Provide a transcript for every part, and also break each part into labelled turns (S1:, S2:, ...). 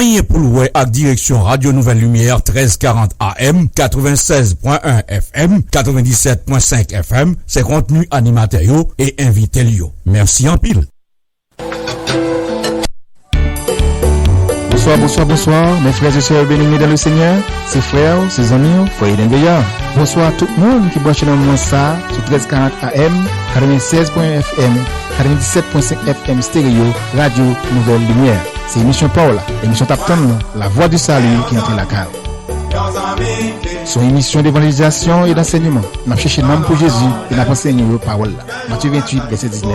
S1: Rien pour louer avec direction Radio Nouvelle Lumière 1340 AM, 96.1 FM, 97.5 FM, c'est contenu animateur et invité Lio. Merci en pile.
S2: Bonsoir, mes frères et sœurs bénis dans le Seigneur, ses frères, ses amis, foyer d'Indeya. Bonsoir à tout le monde qui branche dans le moment ça, sur 1340 AM, 96.1 FM, 97.5 FM stéréo, Radio Nouvelle Lumière. C'est émission Paola, émission Tapton, la voix du salut qui entre la cave. Son émission d'évangélisation et d'enseignement. Nous avons cherché le nom pour Jésus et nous avons enseigné la parole. Matthieu 28, verset 19.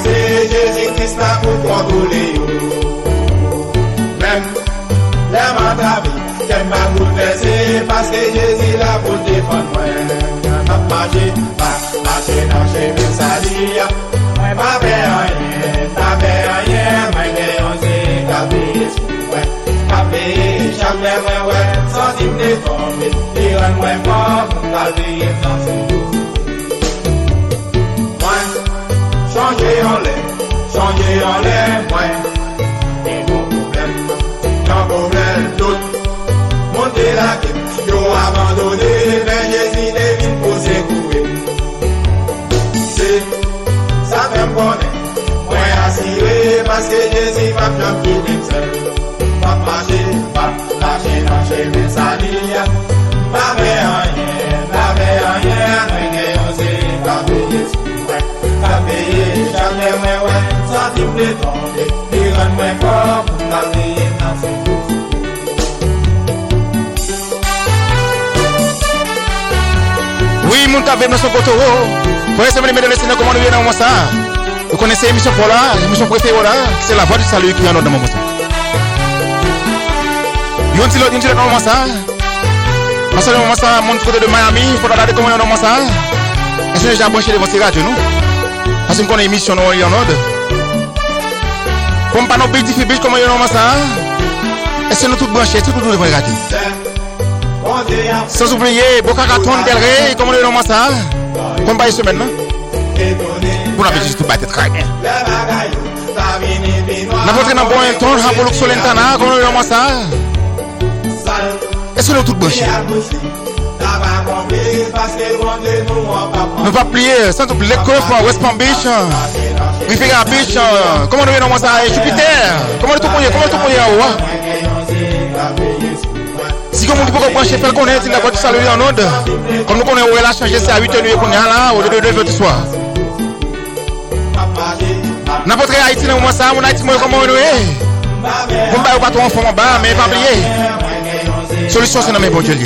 S3: Jésus-Christ là pour contrôler même les matavis qu'elle m'a bouleversé parce que Jésus là pour défendre moi marcher dans chez mes salia moi pas faire rien moi c'est capé jamais ouais sans me tomber il rend moi mort calmer dans ce changer en l'air, ouais. Et mon problème, tout. Monter la gueule, yo abandonné, mais Jésus devine pour secouer. C'est, ça fait me connaître, moi assuré, parce que Jésus m'a bien pris seul. Pas marcher dans chez mes salia. Pas faire rien, mais on s'est capé, jamais ouais, sans me tomber, il rend moi fort pour la payer dans ses coups.
S2: Oui, mon café dans son poteau. Pour essayer de me donner comment nous venons dans ça. Vous connaissez l'émission Paula, l'émission préférée là, c'est la voix du salut qui est dans mon poteau. Vous avez dit dans ça. Parce que dans ça, mon côté de Miami, il faut regarder comment on est dans ça. Est-ce que j'ai branché devant ces radios, nous? Parce qu'on a une émission en ordre. Comme pas nos petits filles, comment ils ont ça? Est-ce que nous tous branchés, tout devons regarder? Sans oublier, Bocaraton, Delray, comment ils ont ça? Comme pas une semaine, non? Vous n'avez juste pas été très bien. N'importe dans bon temps, Rapolux Solentana, comment ils ont ça? Est-ce que nous tous branchés? Ne pas plier, sans oublier les coffres, West Palm Beach, Riviera Beach, comment nous venons ça, Jupiter, comment tout le monde si comme on peut brancher, faire connaître la voie du salut en ordre, comme nous connaissons, elle a changé, c'est à 8h qu'on est là, au lieu de 2h du soir. N'importe quel Haïti, dans ça, mon Haïti, comment on est, on va pas trop en forme en bas, mais pas oublier. Solution, c'est dans mes bons dieux.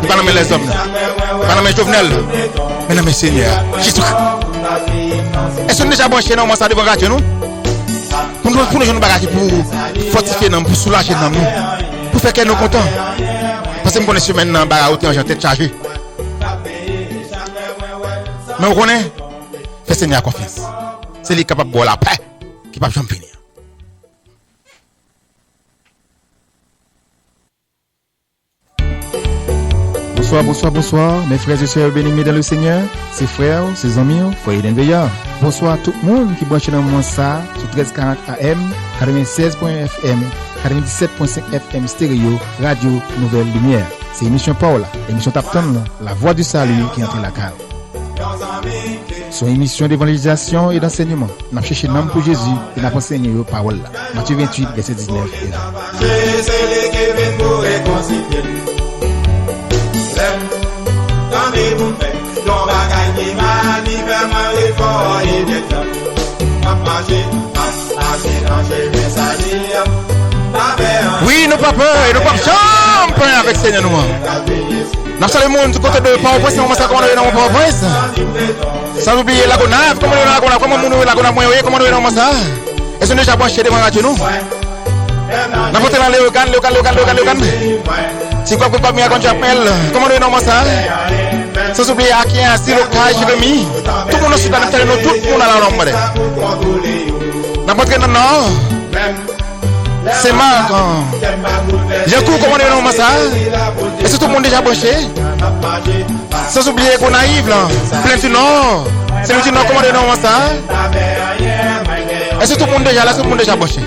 S2: Pas nommer les hommes, pas nommer Jovenel, mais nommer Seigneur. Jésus. Est-ce que nous déjà branché dans ça devant radio nous? Pour nous jeunes bagages pour fortifier nous, pour soulager nous, pour faire qu'elle nous content. Parce que nous connaissons maintenant bagages en tête chargée. Mais on connaît, fait Seigneur confiance. C'est lui capable de boire la paix, qui peut jamais finir. Bonsoir, mes frères et sœurs bénis dans le Seigneur, ses frères, ses amis, foyer d'Indeya. Bonsoir à tout le monde qui branche dans le moment ça, sur 1340 AM, 96.1 FM, 97.5 FM stéréo, Radio Nouvelle Lumière. C'est émission Paola, émission Tapton, la voix du salut qui entre la cave. Son émission d'évangélisation et d'enseignement. Nous avons cherché le nom pour Jésus et nous avons enseigné la parole. Matthieu 28, verset 19. Oui, nous pas peur, nous pas champion avec Seigneur nous. N'a pas le monde du côté de Port-au-Prince, on ça comment on est dans Port-au-Prince. Sans oublier la Gonave, comment on est dans la Gonave, comment on est dans la Gonave, comment on est dans ça. Est-ce qu'on est déjà branché devant radio nous? N'a pas dans local. Si quoi comme il j'appelle, comment on est dans ça? Sans oublier à qui a si local Jérémy. Tout le monde est dans le terrain, tout le monde a la langue. N'a pas que non. C'est marrant. J'ai cours comment on est dans ça? Est-ce que tout le monde est déjà branché? Sans oublier qu'on arrive là. Plein du Nord. C'est le du Nord comment on est dans ça? Est-ce que tout le monde est déjà là? Tout le monde est déjà branché?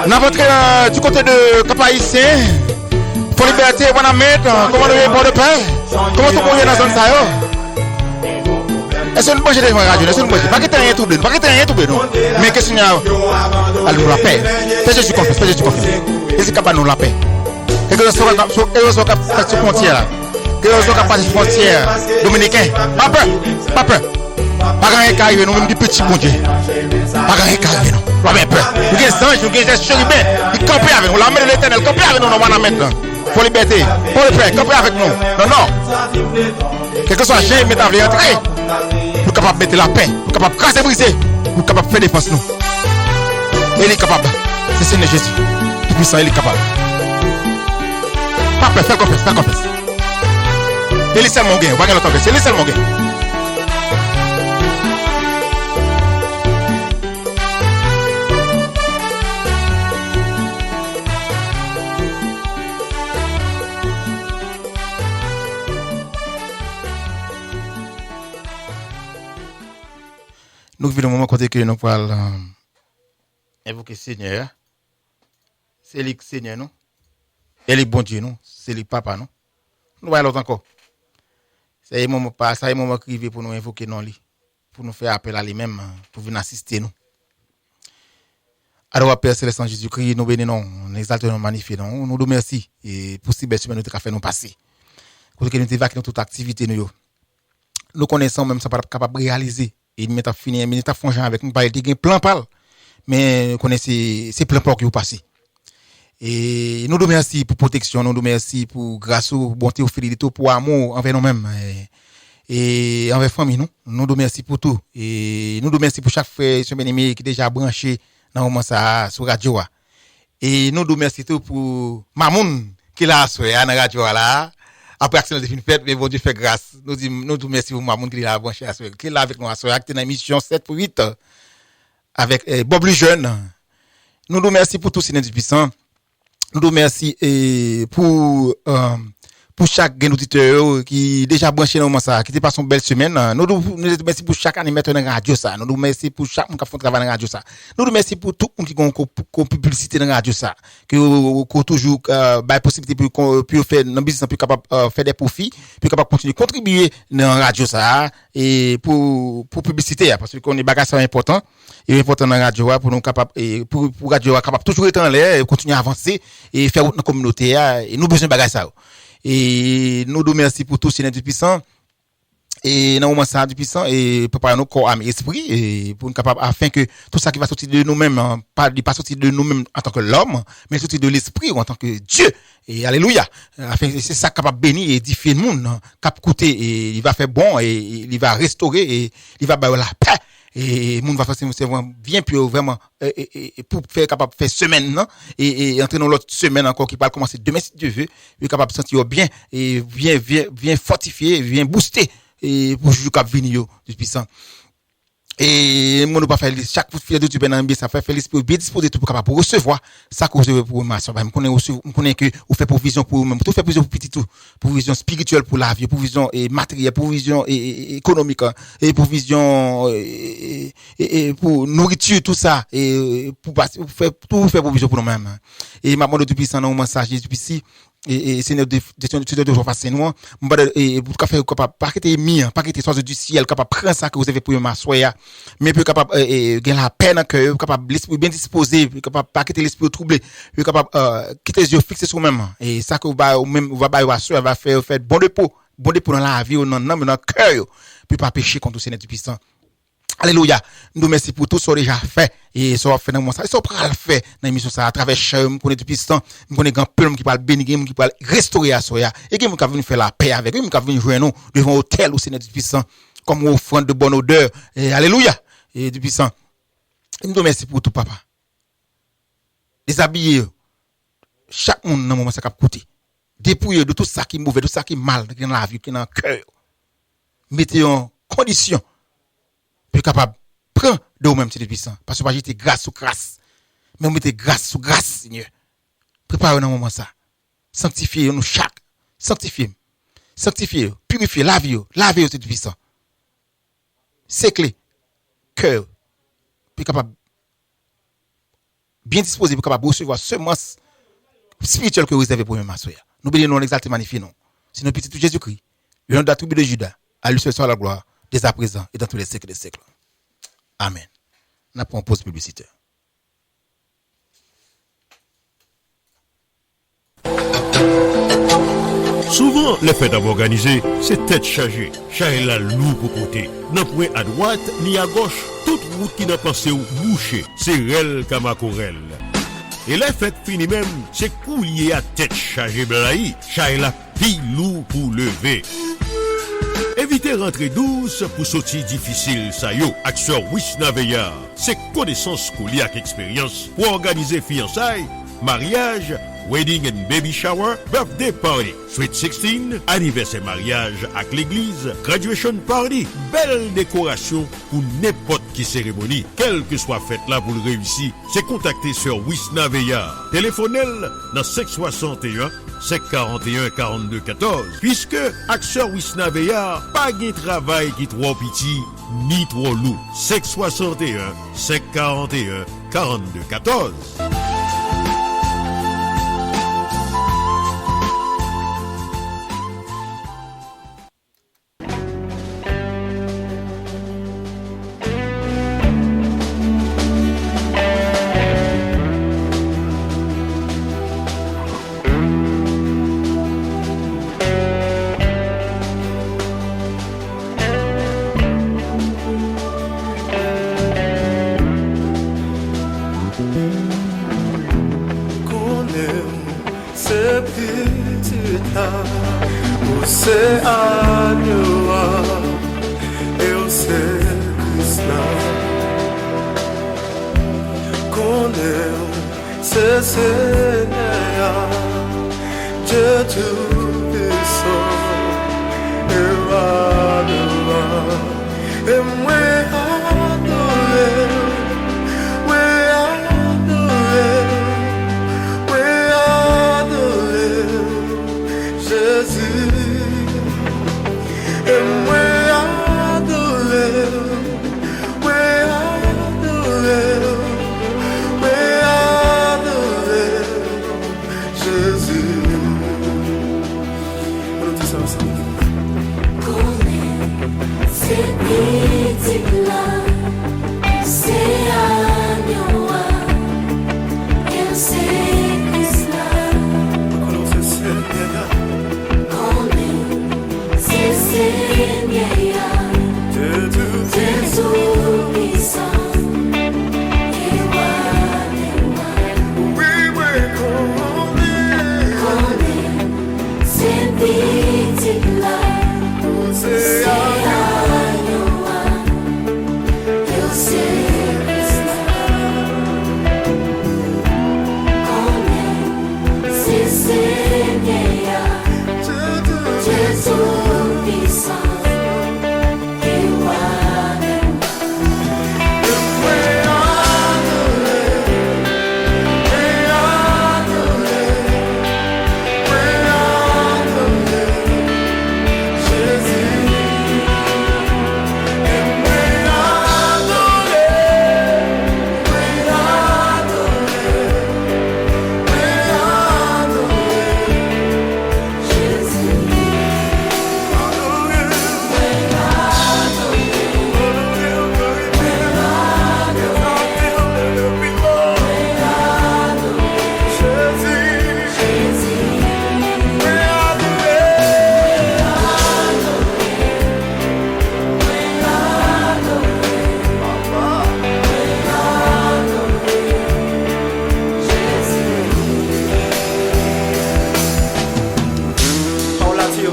S2: N'importe du côté de Cap-Haïtien, pour liberté, on a mettre comment on est pour de paix? Comment tout le monde est dans zone ça? Est-ce que nous mangeons des radio? Est-ce que nous mangeons? Pas que tu aies rien trouvé, non? Mais qu'est-ce qu'il y a? Alors, la paix. Fais-je du confiance. Est-ce qu'il y a nous la paix? Quelque chose soit capable de frontière là. Quelque chose soit capable de frontière dominicain. Pas peur. Pas rien qui arrive, nous même des petits bon Dieu. Pas rien qui arrive, non. Pas bien peur. Nous avons des anges, nous avons des chérubins. Ils campent avec nous. La main de l'éternel, camper avec nous, on va la mettre là. Pour liberté, pour le paix, camper avec nous. Non. Quel que soit le chien, mettez à entrer. Nous capable de mettre la paix, nous capable de casser, briser, nous capable de faire défense nous. Il est capable. C'est Seigneur Jésus. Tout puissant, il est capable. Pas peur, fais confiance. Il est seulement gain, pas l'autre c'est lui seulement gain. Nous vivons un moment côté que nous parlons évoquer Seigneur. C'est lui Seigneur, non? Et le bon Dieu, non? C'est lui Papa, non? Nous voyons l'autre encore. C'est un moment pas, ça un moment crivé pour nous invoquer non lui, pour nous faire appel à lui-même, pour venir assister nous. Alors Père Céleste Jésus-Christ, nous bénissons, nous exaltons, nous magnifions, nous remercions et pour si belle semaine nous avons fait nous passer. Pour que nous évacuons toute activité nous connaissons même ça pas capable de réaliser. Et nous avons fini, nous avons fongé avec nous, il y a plein pal, mais nous connaissons ces plans qui ont passé. Et nous remercions pour protection, nous remercions pour grâce, pour bonté, pour fidélité, pour amour envers nous-mêmes et envers famille nous. Nous remercions pour tout et nous remercions pour chaque frère qui est déjà branché dans le moment ça sur radio. Et nous remercions tout pour Mamoun qui l'a associé à la radio là. Après accident de fin fête, mais bon Dieu fait grâce. Nous remercions pour Mamoun qui l'a branché qui l'a avec nous associé dans l'émission 7 pour 8 avec Bob le jeune. Nous remercions pour tout Seigneur du puissant. Nous remercions pour chaque auditeur qui déjà branché dans ça, qui passe une belle semaine. Nous remercions pour chaque animateur de radio ça. Nous remercions pour chaque monde qui fait travail dans radio ça. Nous remercions pour tout le monde qui a publicité dans radio ça, qui toujours possibilité pour faire dans business plus capable faire des profits, plus capable continuer contribuer dans radio ça et pour publicité parce qu'on est bagage important et important dans radio pour nous capable et pour radio capable toujours être en l'air, continuer à avancer et faire notre communauté et nous besoin bagage ça. Et nous remercions pour tout Seigneur du puissant et dans le moment ça du puissant et préparer nos corps âme et esprit et pour nous capable afin que tout ça qui va sortir de nous-mêmes pas sortir de nous-mêmes en tant que l'homme mais sortir de l'esprit ou en tant que Dieu et alléluia afin c'est ça capable bénir et édifier le monde cap coûter et il va faire bon et il va restaurer et il va bailler la paix et monde va faire c'est bien plus vraiment et pour faire capable faire semaine non et entrer dans l'autre semaine encore qui va commencer demain si Dieu veut il est capable de sentir bien et bien fortifié bien boosté et pour jouer cap venir du puissant et moi nous pas faire chaque fille de Dieu dans bien ça fait l'esprit bien disposé tout pour capable pour recevoir ça que vous pour ma soeur me connais que vous fait provision pour même tout fait provision pour petit tout provision spirituelle pour la vie provision et matérielle provision et économique et provision et pour nourriture tout ça et pour faire tout faire provision pour nous-mêmes et maman de puissant dans message Jésus ici et Seigneur de toujours face nous et pour faire capable pas que mis pas que soit du ciel capable prendre ça que vous avez pour m'asseoir mais plus capable gagner la peine dans cœur capable l'esprit bien disposé capable pas quitter l'esprit troublé capable quitter les yeux fixés sur même et ça que va faire bon dépôt dans la vie dans le cœur puis pas pécher contre le Seigneur du puissant
S4: Alléluia. Nous merci pour tout ce déjà fait et ça fait dans mon ça. Ça va le faire dans l'émission ça à travers cher, me connaît depuis temps, me connaît grand peuple qui parle bénir, qui parle restaurer à soya et qui va venir faire la paix avec lui, qui va venir joindre nous devant hôtel au Seigneur depuis temps comme offrande de bonne odeur. Et alléluia. Et depuis temps. Nous merci pour tout papa. Déshabiller chaque monde dans moment ça cap côté. Dépouiller de tout ça qui est mauvais, de tout ça qui est mal dans la vie, qui est dans le cœur. Mettez en condition plus capable prendre de vous-même c'est puissant parce que pas jeter grâce sur grâce mais on mettez grâce sur grâce Seigneur préparez dans moment ça sanctifiez nous chaque sanctifiez purifiez lavez c'est puissant c'est clé cœur plus capable bien disposé pour capable recevoir semence spirituelle que vous réservez pour même soeur nous bénissons nous exalter magnifier nous c'est notre petit Jésus-Christ le nom de la tribu de Juda à lui seul soit la gloire dès à présent et dans tous les siècles des siècles. Amen. On prend une pause publicitaire.
S5: Souvent, les fêtes organisées, c'est tête chargée. Chargée la lourd pour côté. D'un point à droite, ni à gauche, toute route qui n'a pensé ou boucher, c'est rel kamakorel. Et les fêtes finies même, c'est coulier à tête chargée blaï. Chargée la pile lourd pour lever. Évitez rentrer douce pour sortir difficile, ça yo. Acteur Wishna Veillard, c'est connaissance qu'on lit avec expérience pour organiser fiançailles, mariage, wedding and baby shower, birthday party, sweet 16, anniversaire mariage avec l'église, graduation party, belle décoration pour n'importe qui cérémonie, quelle que soit faite là pour le réussir, c'est contacter sur Wishna Veillard. Téléphonez dans 561 541 42 14 puisque Axeur Wishna Veillard pas de travail qui trop petit ni trop lourd. 561 541 42 14.
S6: Say I know.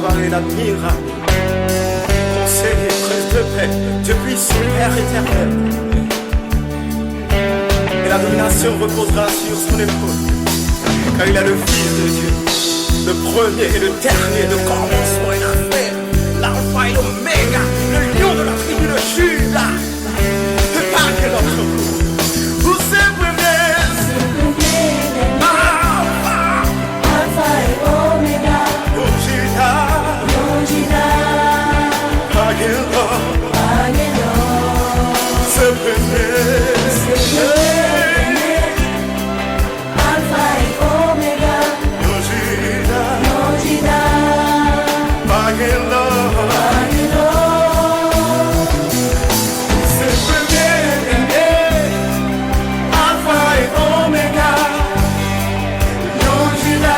S6: roi et l'admirable, conseiller, prince de paix, Dieu puissant, Père éternel. Et la domination reposera sur son épaule, car il est le Fils de Dieu, le premier et le dernier, le commencement et la fin, l'alpha et l'oméga, le lion de la tribu de Juda. Et pas que notre coup, vous êtes
S7: Alpha et Omega, Yojida, Agelo, Alpha et Omega, Yojida, Agelo, Alpha et Omega, Yojida.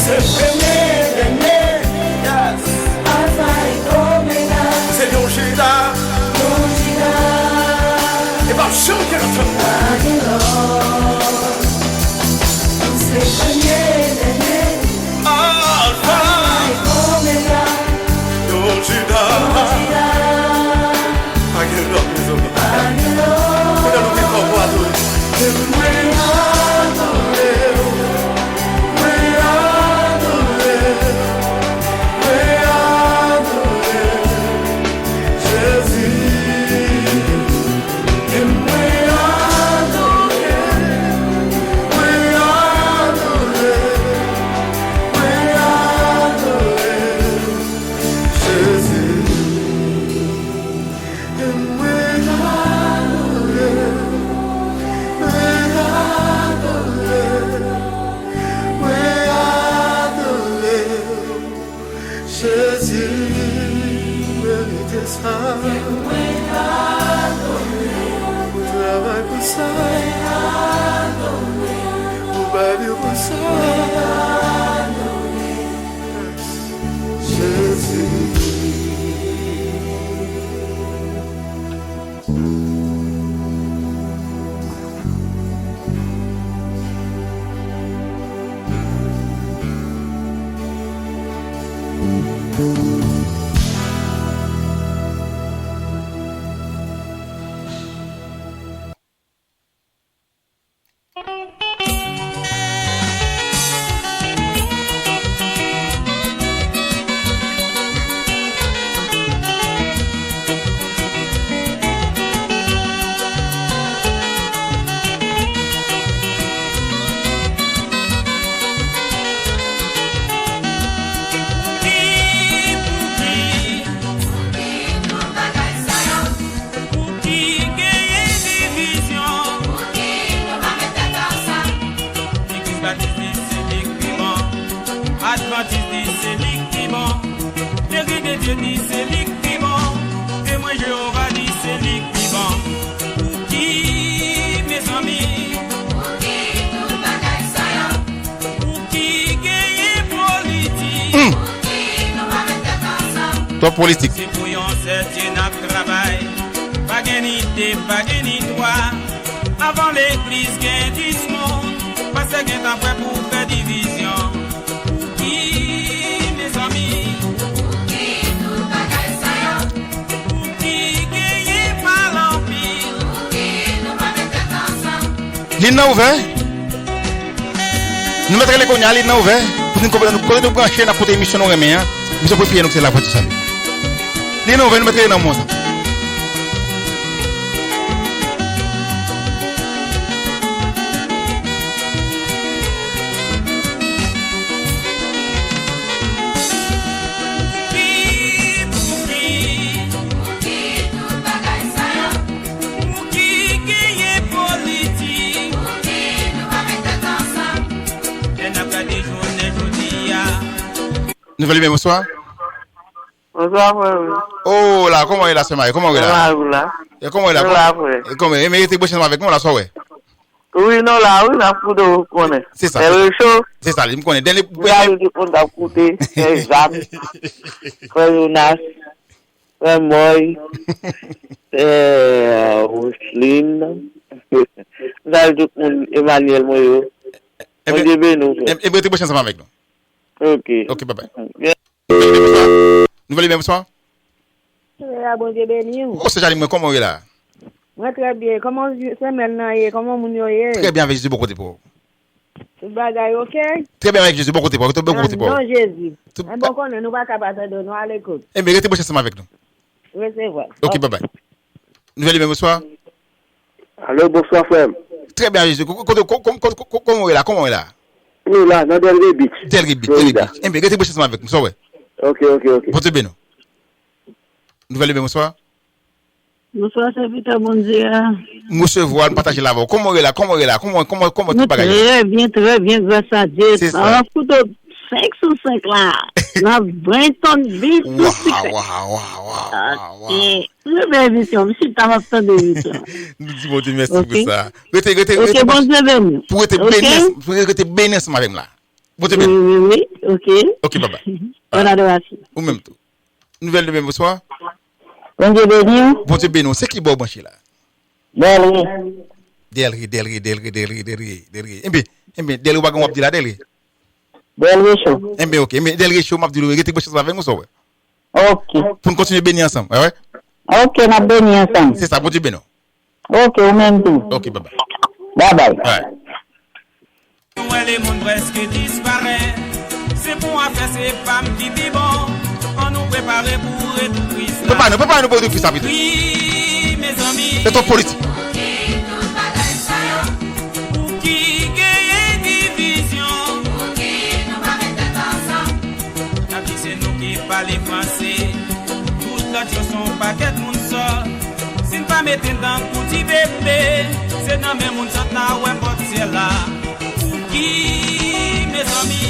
S7: C'est le premier dernier, yes. Alpha et Omega, c'est Yojida, et va chanter notre c'est le premier dernier, Alpha et Omega, Yojida, Agelo,
S4: Top politique.
S8: C'est pour yon certain travail. Pas gagnité, pas gagné droit. Avant l'église, gagne 10 monde. Parce que gagne après pour faire division. Pour qui, mes amis? Pour qui nous bagaille ça? Pour qui gagne pas l'empire? Pour qui nous pas mettre ensemble?
S4: L'île ouvert. Nous mettrons les cognacs, l'île ouvert. Pour nous comprendre, nous brancher dans la émission, nous remet. Nous sommes prier, nous c'est la voix du salut. L'île ouvert, nous mettrons dans le monde.
S8: Qui
S4: Nouvelle lumière, bonsoir.
S9: Bonsoir, frère.
S4: Oh là, comment est là, ce matin? Comment est là? Et comment est là? Comment est là? Mais tu es branché avec moi, là, ça, ouais.
S9: Oui, non, là, oui, là, pour de connaître.
S4: C'est ça. C'est ça, il me connaît. Dans les...
S9: Oui, on a écouté, c'est Jam, frère Jonas, frère Moy, Roselyne, nous avons tout le monde, Emmanuel Moyo.
S4: Et bien, tu es branché ensemble avec nous.
S9: Ok.
S4: Ok, bye bye. Nouvelle lumière, bonsoir.
S10: Bon Dieu béni.
S4: Oh, c'est Jalim, comment est là?
S10: Moi très bien. Comment c'est maintenant? Comment mon yo est?
S4: Très bien avec Jésus, bon côté pour.
S10: Tout bagaille ok?
S4: Très bien avec Jésus, bon côté pour. Bon côté pour.
S10: Non Jésus. Un bon qu'on nous pas capable de nous à l'écoute.
S4: Eh bien, restez branché ensemble avec nous.
S10: Oui, c'est vrai.
S4: Ok, bye bye. Nouvelle lumière, bonsoir.
S9: Allô, bonsoir, frère.
S4: Très bien, Jésus. Comment est là? Comment est là?
S9: Oui, là, dans Delray Beach.
S4: Delray Beach. Eh bien, restez branché ensemble avec nous, ça, ouais.
S9: Ok.
S4: Bon Dieu, nouvelle lumière, bonsoir.
S10: Bonsoir, serviteur, bon Dieu.
S4: Monsieur Voix, nous partageons là-bas. Comment est là? Comment tout bagaille?
S10: Très bien, grâce à Dieu.
S4: C'est ça.
S10: On a foutu 5 sur 5 là. On a 20 tonnes de vie sur 5.
S4: Waouh.
S10: Je vais émission, monsieur, tu as fait de émission.
S4: Nous disons Dieu merci
S10: Ok.
S4: pour ça.
S10: Ok, bon Dieu béni.
S4: Pour être béni ensemble avec là. Bon Dieu béni.
S10: Oui, ok.
S4: Ok, bye bye.
S10: Bonne adoration.
S4: Ou même tout. Nouvelle lumière, bonsoir.
S10: Bon Dieu béni.
S4: Bon Dieu béni. C'est qui bon branché là? Delray. Eh bien, Delray, on va dire là, Delray.
S10: Delray Show.
S4: Eh bien, ok. Mais Delray Show, m'a dit, restez branché avec nous, ça, ouais.
S10: Ok.
S4: Pour nous continuer béni ensemble, ouais.
S10: Ok, on a béni ensemble.
S4: C'est ça, bon Dieu béni.
S10: Ok, ou même tout.
S4: Ok, bye bye.
S10: Bye bye.
S4: Ouais.
S8: Ouais, les mondes presque disparaissent. C'est pour en faire ces femmes qui vivent bon. On nous prépare pour tout Christ.
S4: Prépare-nous pour tout Christ.
S8: Oui, mes amis.
S4: C'est ton politique.
S8: Pour qui gagne division. Pour qui nous va mettre ensemble. La vie c'est nous qui parlons français. Toutes les choses sont paquets de monde sort. Si nous pas mettre dans le petit bébé, c'est dans même monde sort là ouais pas c'est là. Pour qui mes amis.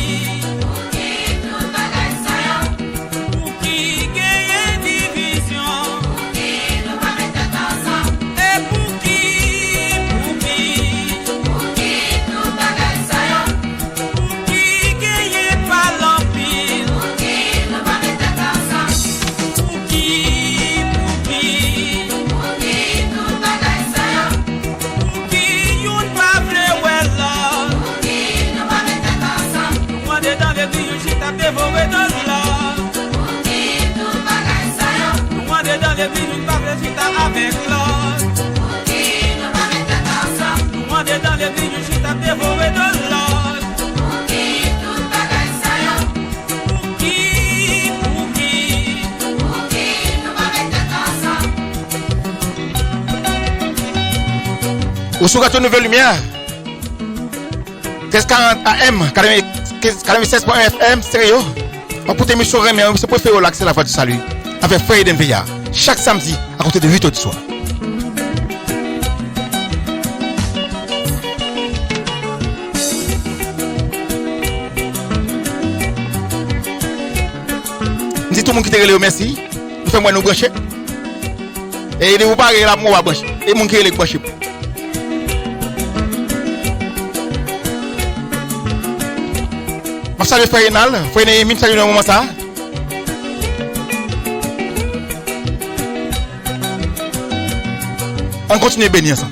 S8: Avec l'autre, nous va mettre ensemble. Nous on est dans les vignes, je t'ai dévoré de l'autre. Pour qui tout bagaille ça yo? Pour qui nous va mettre ensemble.
S4: Ou sur une nouvelle lumière. 1340 AM, 96.1 FM, stéréo. On peut émission Rémi, on se préfère l'accès la voix du salut. Avec Frère Denveya. Chaque samedi, à côté de 8h du soir. Je dis tout le monde qui te relève, merci. Nous faisons nous brancher. Et il ne vous pas là, moi, brancher. Et mon qui est branché. Je salue Frère Rénal, Frère Néhémie, salut dans le moment ça. On continue à bénir ça.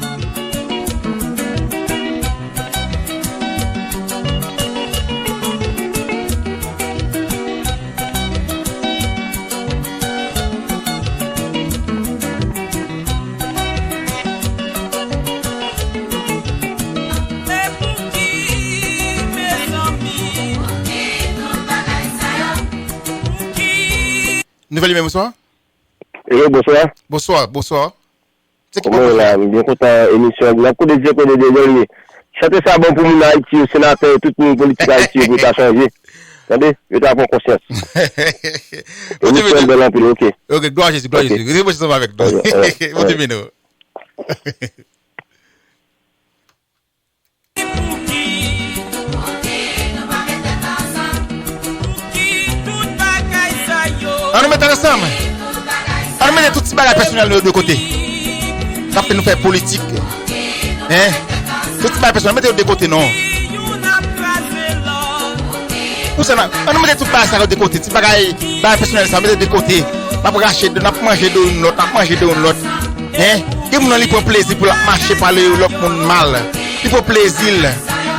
S4: Nouvelle lumière, bonsoir. Bonsoir. C'est
S11: comment là, bien content émission. La coup de Dieu qu'on est désolé. Chantez ça bon pour nous Haïti, au sénateur, tout le monde politique Haïti, pour t'a changé. Attendez, je t'ai pas conscience. Émission de l'empire, ok.
S4: Ok, gloire à Jésus. Restez ça avec nous. Vous devez nous.
S8: Pour qui nous va mettre ensemble. Pour qui tout
S4: mettre ensemble. On met tout ces bagages personnels de côté. Ça fait nous faire politique. Hein? Tout ces bagages personnels mettez de côté non. Pour ça on met tout bagages de côté. Ces bagages personnels ça mettez de côté. Pas racher de n'a manger de l'autre, n'a manger de l'autre. Hein? Et mon li prend plaisir pour marcher parler l'autre monde mal. Il faut plaisir.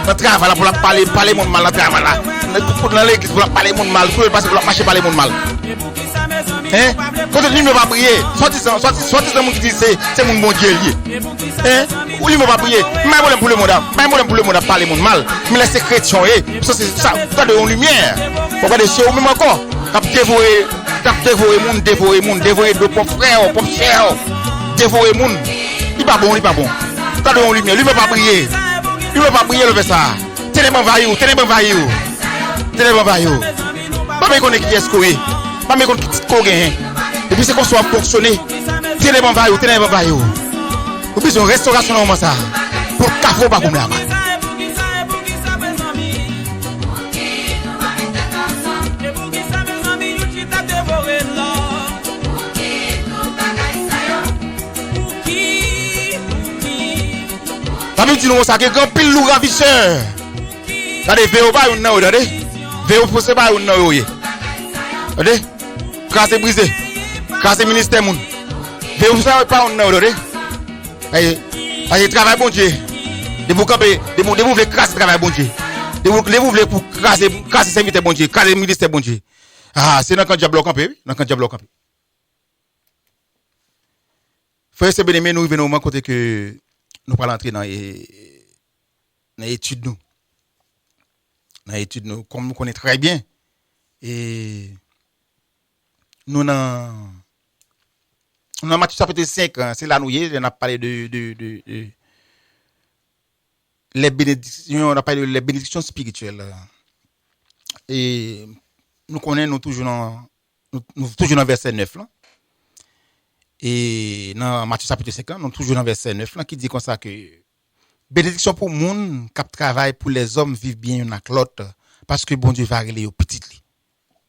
S4: Dans travail pour parler monde mal dans travail là. Dans l'église pour parler monde mal, pour passer pour marcher parler monde mal. Hein? Quand lui me va prier, sorti monde qui dit c'est mon bon Dieu lié. Hein? Ou lui me va prier, mais problème pour le monde, parler monde mal. Mais laisser chrétien ça c'est ça, ça de lumière. Pourquoi de chez ou même encore, cap dévorer monde, dévorer de pauvres frères, pauvres sœurs, dévorer monde. Il pas bon. Ça de lumière, lui me va prier. Il ne va pas prier le fait ça. Téléphone va you. Pas me connaître qui est-ce que est. Pas me connaître qui est. Et puis c'est qu'on soit fonctionner. Téléphone va you. Ou puis une restauration dans ça. Pour café pas comme là. Famille dit nous ça que grand pile loup ravisseur. Regardez véo pas une regardez. Véo pousser pas une regardez. Casser brisé. Casser ministère moun. Véo ça pas une regardez. Ay travail bon Dieu. De vous camper, de vous voulez casser travail bon Dieu. De vous voulez pour casser serviteur bon Dieu, casser ministère bon Dieu. Ah, c'est dans quand diable camper, dans quand diable camper. Frère c'est bien nous venons au côté que nous pas entrer dans étude nous. Dans étude nous comme nous connaissons très bien et nous dans Matthieu chapitre 5, c'est là nous on a parlé de les bénédictions, on a parlé de les bénédictions spirituelles. Et nous connaissons toujours dans verset 9 là. Et dans Matthieu chapitre 5, nous toujours dans verset 9 là qui dit comme ça que bénédiction pour monde qui travaille pour les hommes vivent bien une avec l'autre parce que bon Dieu va régler au petit li.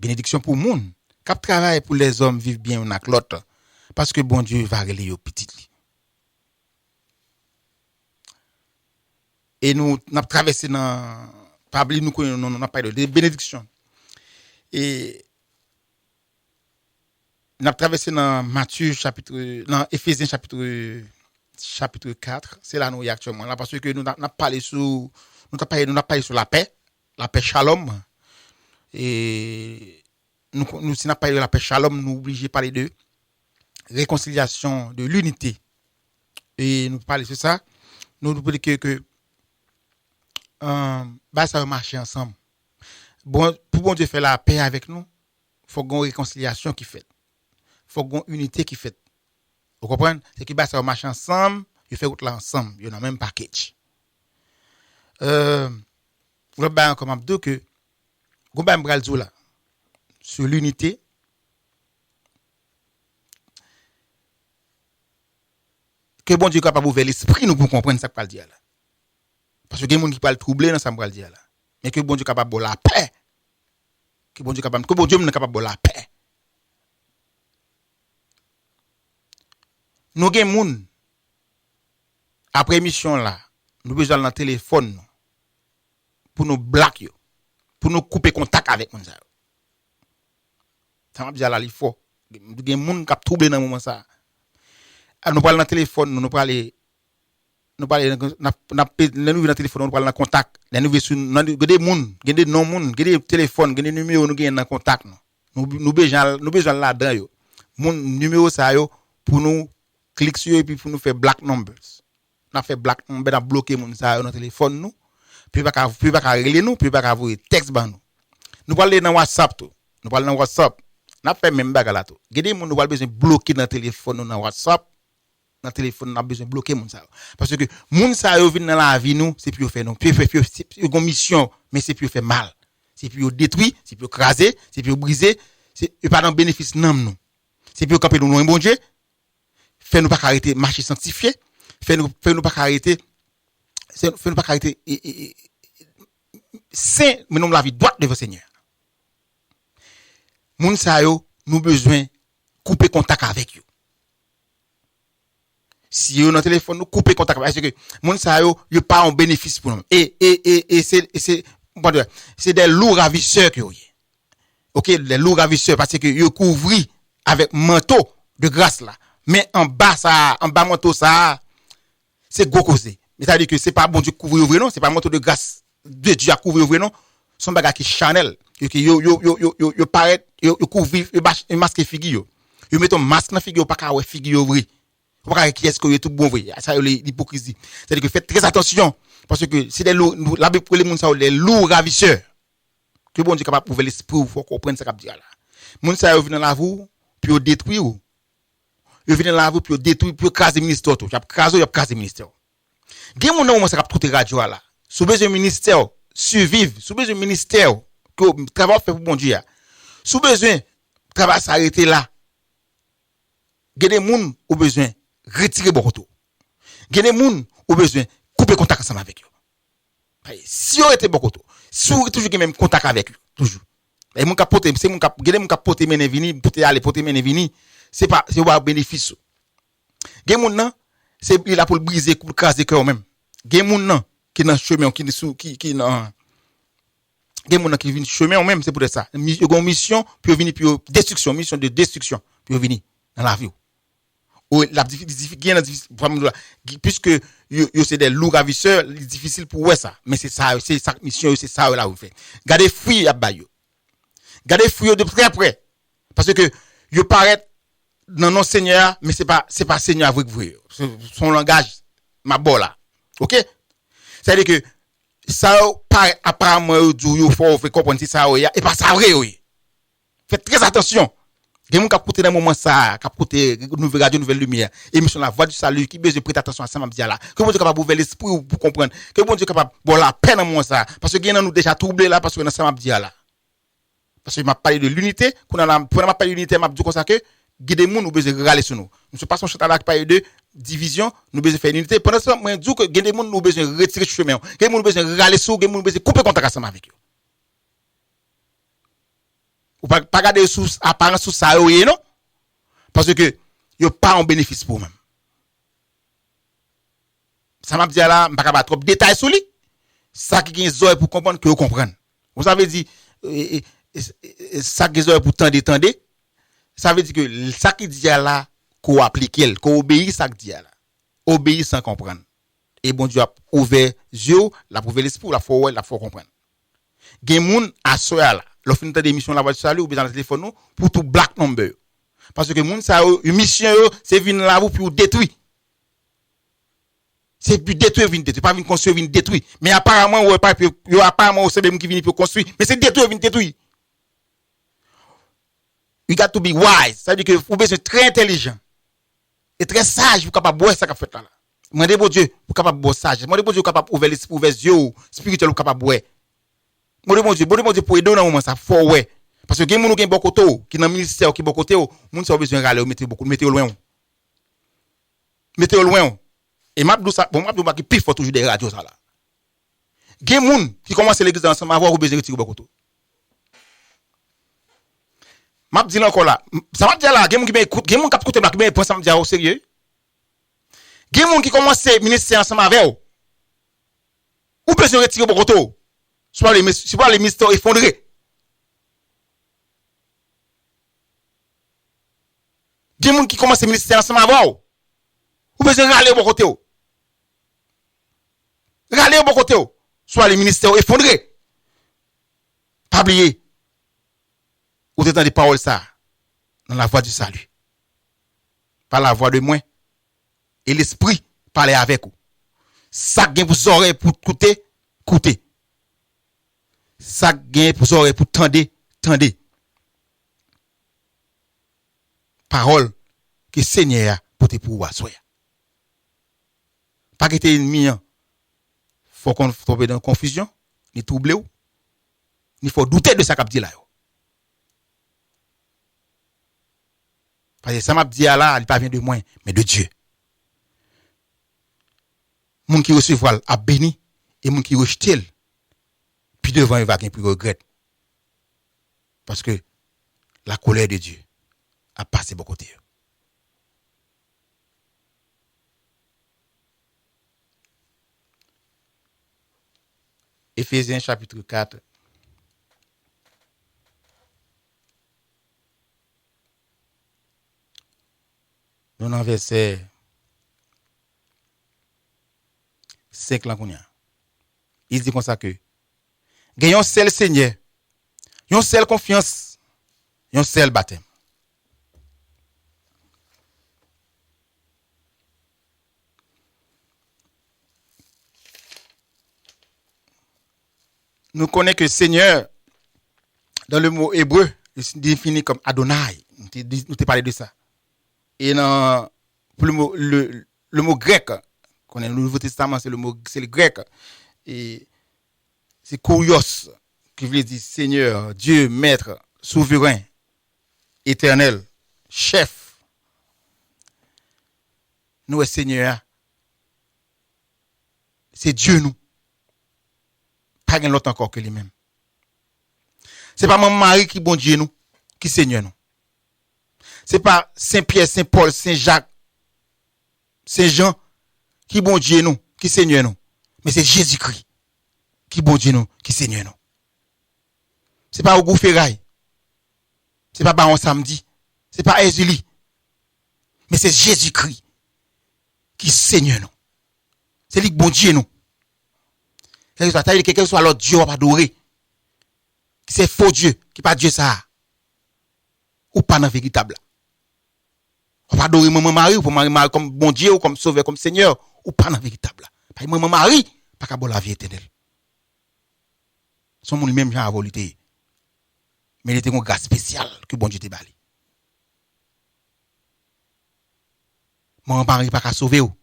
S4: Bénédiction pour monde qui travaille pour les hommes vivent bien une avec l'autre parce que bon Dieu va régler au petit li. Et nous n'a traversé dans Pabli nous n'a pas de bénédiction. Et n'a traversé dans Matthieu dans Éphésiens chapitre 4, c'est là nous y actuellement là parce que nous n'a parlé sur la paix shalom et nous si n'a parlé de la paix shalom nous obligé parler de réconciliation, de l'unité. Et nous parler sur ça, nous dire que ça va marcher ensemble. Bon, pour bon Dieu faire la paix avec nous, faut qu'on réconciliation qui fait. Faut qu'on unité qui fait. Vous comprenez? C'est que ça va marcher ensemble, il fait route là ensemble, il y a même package. Vous avez comme abdou que vous avez un là sur l'unité. Que bon Dieu est capable d'ouvrir l'esprit nous pour comprendre ça que parle dire là. Parce que il y a des gens qui parlent troubler dans ça parle dire là. Mais que bon Dieu est capable de la paix. Que bon Dieu est capable de la paix. Nous gen moun après émission là, nous besoin dans téléphone pour nous black yo, pour nous couper contact avec moun ça. Ça m'a dit là il faut gen moun qui troubler dans moment ça. Nous parler dans téléphone, nous parler nous dans téléphone, nous parler dans contact, nous sur des moun, des non moun, des téléphone, des numéro nous gen dans contact nous besoin là-dedans yo. Moun numéro ça yo pour nous cliquer sur et puis pour nous faire black numbers. On a fait black number, on a bloqué moun ça dans téléphone nous, puis pas régler nous, puis pas envoyer texte ban nous. Nous parler dans WhatsApp tout. Nous parler dans WhatsApp. On a fait même bagarre là tout. Gade moun nous va besoin bloquer dans téléphone nous dans WhatsApp. Dans téléphone on a besoin bloquer moun ça. Parce que moun ça yo vinn dans la vie nous, c'est plus faire non, puis une mission, mais c'est plus faire mal. C'est plus détruire, c'est plus craser, c'est plus briser, c'est pas dans bénéfice nam nous. C'est plus camper nous loin bon Dieu. Fait nous pas arrêter marcher sanctifié, fait nous pas arrêter saint mais nous la vie droite devant Seigneur. Moun sa yo nous besoin couper contact avec eux. Si yo dans téléphone nous couper contact parce que moun sa yo pas un bénéfice pour nous. Et c'est des lourds ravisseurs que yo. OK, des lourds ravisseurs parce que yo couvri avec manteau de grâce là. Mais en bas manteau ça c'est gros causé. Mais ça veut dire que c'est pas bon Dieu couvrir ouvrir non, c'est pas manteau de grâce de Dieu à couvrir ouvrir non. Son bagage qui Chanel que yo paraît yo couvrir yo masque figure yo met un masque dans figure pas ka ouais figure ouvrir. Pas qui est-ce que tout bon vrai. Ça l'hypocrisie. C'est-à-dire que faites très attention parce que c'est des lourds la Bible pour les monde ça les lourds ravisseurs. Que bon Dieu capable ouvrir l'esprit pour comprendre ça qu'a dit là. Moun ça yo vient dans la rue puis détruire ou. Yo vient dans la rue puis détruire puis craser ministère tout. Y a craser ministère. Gen moun nan moment ça cap tout radio là. Sous besoin ministère survivre, sous besoin ministère que travail fait pour bon Dieu. Sous besoin travail s'arrêter là. Gen des moun au besoin retirer Bokoto. Gen des moun au besoin couper contact ensemble avec eux. Si on était Bokoto, si on toujours même contact avec eux, toujours. Et mon capote, c'est mon cap, gen mon capote mene vini, pote aller pote mene vini, c'est pas bénéfice. Gen moun nan, c'est il a pour briser pour casser cœur même. Gen moun nan qui dans chemin qui dans gen moun nan qui vient chemin même c'est pour ça. Une mission puis venir puis destruction, mission de destruction puis venir dans la vie. Ou la difficile puisque yo c'est des lourds ravisseurs, difficile pour ouais ça, mais c'est ça mission c'est ça là vous fait. Gardez fruit à bayo. Gardez fruit de très près parce que yo paraît dans non Seigneur mais c'est pas Seigneur avec vous. Son langage ma bon là. OK? C'est-à-dire que ça paraît apparemment yo faut comprendre si ça et pas ça vrai oui. Faites très attention. Gen moun k'ap koute dans moment ça, k'ap koute nouvelle radio nouvelle lumière, émission la voix du salut qui besoin prêter attention à ça m'a dit là. Que bon Dieu capable ouvrir l'esprit pour comprendre. Que bon Dieu capable bon la peine dans moment ça parce que gen nous déjà troublé là parce que dans ça m'a dit là. Parce que m'a parlé de l'unité, pour m'a parlé de l'unité m'a dit comme ça que gen des moun nous besoin râler sur nous. Nous sommes pas son chantal là qui parle de division, nous besoin faire l'unité. Pendant ça moi dis que gen des moun nous besoin retirer chemin. Gen moun besoin râler sur, gen moun besoin couper contact ensemble avec eux. Ou pas garder sous apparence sous ça non parce que yo pas un bénéfice pour même ça m'a dit là pas capable trop détail sur lui ça qui gagne oreilles pour comprendre que vous comprendre vous avez dit ça qui oreilles pour tendre ça veut dire que ça qui dit là qu'on applique qu'on obéit ça qui dit là obéir sans comprendre et bon Dieu a ouvert yeux la prouver l'esprit la faut comprendre gen moun à soya là le fin de émission la voix du salut ou bien dans le téléphone pour tout black number parce que moun ça une mission c'est venir là pour détruire c'est plus détruire pas venir construire venir détruire mais apparemment ouais pas yo apparemment c'est dem qui venir pour construire mais c'est détruire venir détruire you got to be wise ça veut dire que vous besoin très intelligent et très sage pour capable boire ça qu'a fait là demandez bon Dieu pour capable boire sage demandez bon Dieu capable ouvrir l'esprit ouvrir yeux spirituel pour capable boire bon Dieu pour aider dans moment ça faut ouais parce que gen moun gen bon côté qui dans ministère qui bon côté moun ça besoin râler mettez loin et m'a ça bon m'a pas qui pif faut toujours des radios ça là gen moun qui commence l'église ensemble avoir besoin retirer bon côté m'a dit encore là ça m'a dit là gen moun qui écoute gen moun qui écoute là qui prend ça me dire au sérieux gen moun qui commence ministère ensemble avec ou besoin retirer bon côté soit les mystères effondrés. Des gens qui commencent à ministère ensemble avant. Ou besoin de râler au bon côté. Râler au bon côté. Soit les ministères effondrés. Pas oublier. Ou t'entends des paroles ça. Dans la voix du salut. Par la voix de moi. Et l'esprit parler avec vous. Ça gagne pour oreilles pour écouter. Ça gagne pour oreilles pour tendre. Parole que Seigneur pour te pouvoir soya. Pas que t'es ennemi, faut qu'on tombe dans confusion, ni troubler ou, ni faut douter de ça qu'a dit là. Parce que ça m'a dit là, il pas vient de moi, mais de Dieu. Moun qui recevra a béni et moun qui rejette, puis devant il va gagner plus regret. Parce que la colère de Dieu à passer bon côté. Éphésiens chapitre 4. Nous dans verset 5 là qu'on y a. Il dit comme ça que gagnons seul Seigneur, yon seul confiance, yon seul baptême. Nous connaissons que Seigneur, dans le mot hébreu, il se définit comme Adonai. Nous t'ai parlé de ça. Et dans pour le mot grec, qu'on a le Nouveau Testament, c'est le grec. Et c'est kurios, qui veut dire Seigneur, Dieu, Maître, souverain, éternel, chef. Nous, Seigneur, c'est Dieu nous. Pas rien l'autre encore que lui-même. C'est pas mon mari qui bon Dieu nous, qui Seigneur nous. C'est pas Saint-Pierre, Saint-Paul, Saint-Jacques, Saint-Jean qui bon Dieu nous, qui Seigneur nous. Mais c'est Jésus-Christ qui bon Dieu nous, qui Seigneur nous. C'est pas Auguste Ferraille. C'est pas Baron Samedi. C'est pas Ezuli. Mais c'est Jésus-Christ qui Seigneur nous. C'est lui qui bon Dieu nous. Quel que soit l'autre Dieu, on va adorer. C'est faux Dieu, qui pas Dieu ça. Ou pas dans véritable. On va adorer maman Marie, ou pour Marie comme bon Dieu, ou comme sauveur, comme Seigneur, ou pas dans véritable. Parce que maman Marie, pas qu'à la vie éternelle. Son monde même genre à volonté. Mais il était une grâce spéciale que bon Dieu te bali. Maman Marie pas qu'à sauver ou.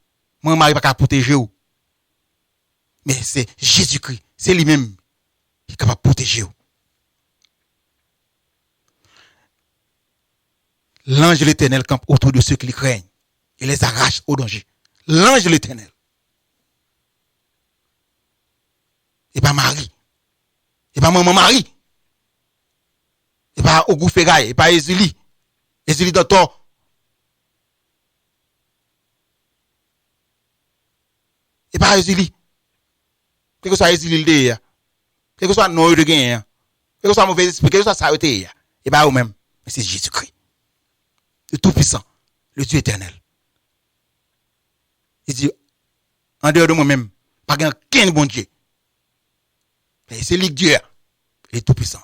S4: Maman Marie pas qu'à protéger ou. Mais c'est Jésus-Christ, c'est lui-même qui est capable de protéger. L'ange de l'Éternel campe autour de ceux qui les craignent et les arrache au danger. L'ange de l'Éternel. Et pas Marie. Et pas maman Marie. Et pas Auguste Ferraille. Et pas Ezuli. Ezuli docteur. Et pas Ezuli. Quel que soit Ezuli le dé, quel que soit non de gain, quel que soit mauvais esprit, quel que soit ça et pas eux même, mais c'est Jésus-Christ, le Tout-Puissant, le Dieu éternel. Il dit, en dehors de moi-même, pas qu'un bon Dieu. Mais c'est lui Dieu, le Tout-Puissant.